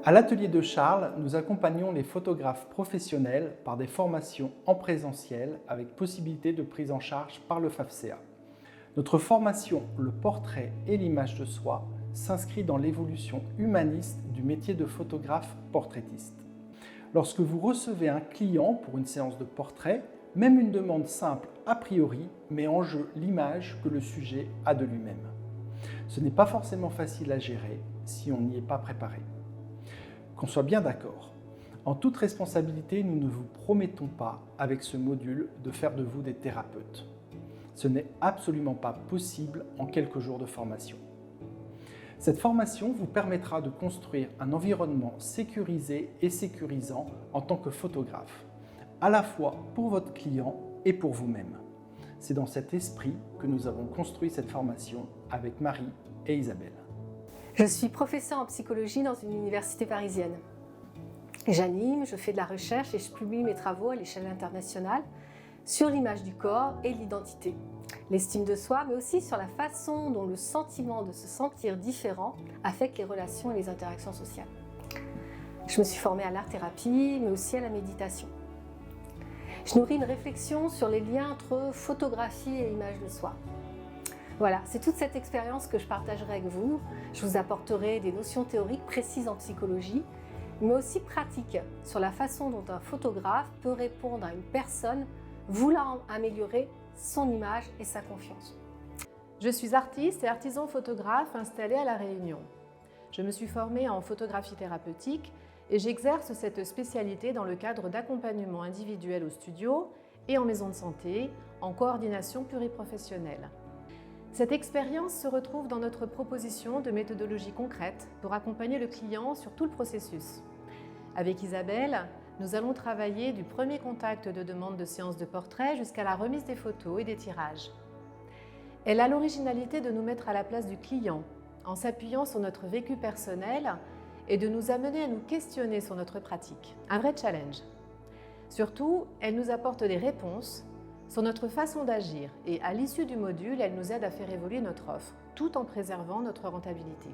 À l'atelier de Charles, nous accompagnons les photographes professionnels par des formations en présentiel avec possibilité de prise en charge par le FAFSEA. Notre formation Le portrait et l'image de soi s'inscrit dans l'évolution humaniste du métier de photographe portraitiste. Lorsque vous recevez un client pour une séance de portrait, même une demande simple a priori met en jeu l'image que le sujet a de lui-même. Ce n'est pas forcément facile à gérer si on n'y est pas préparé. Qu'on soit bien d'accord, en toute responsabilité, nous ne vous promettons pas avec ce module de faire de vous des thérapeutes. Ce n'est absolument pas possible en quelques jours de formation. Cette formation vous permettra de construire un environnement sécurisé et sécurisant en tant que photographe, à la fois pour votre client et pour vous-même. C'est dans cet esprit que nous avons construit cette formation avec Marie et Isabelle. Je suis professeure en psychologie dans une université parisienne. J'anime, je fais de la recherche et je publie mes travaux à l'échelle internationale sur l'image du corps et l'identité, l'estime de soi, mais aussi sur la façon dont le sentiment de se sentir différent affecte les relations et les interactions sociales. Je me suis formée à l'art-thérapie, mais aussi à la méditation. Je nourris une réflexion sur les liens entre photographie et image de soi. Voilà, c'est toute cette expérience que je partagerai avec vous. Je vous apporterai des notions théoriques précises en psychologie, mais aussi pratiques sur la façon dont un photographe peut répondre à une personne voulant améliorer son image et sa confiance. Je suis artiste et artisan photographe installé à La Réunion. Je me suis formée en photographie thérapeutique et j'exerce cette spécialité dans le cadre d'accompagnement individuel au studio et en maison de santé, en coordination pluriprofessionnelle. Cette expérience se retrouve dans notre proposition de méthodologie concrète pour accompagner le client sur tout le processus. Avec Isabelle, nous allons travailler du premier contact de demande de séance de portrait jusqu'à la remise des photos et des tirages. Elle a l'originalité de nous mettre à la place du client en s'appuyant sur notre vécu personnel et de nous amener à nous questionner sur notre pratique. Un vrai challenge. Surtout, elle nous apporte des réponses sur notre façon d'agir et à l'issue du module, elle nous aide à faire évoluer notre offre tout en préservant notre rentabilité.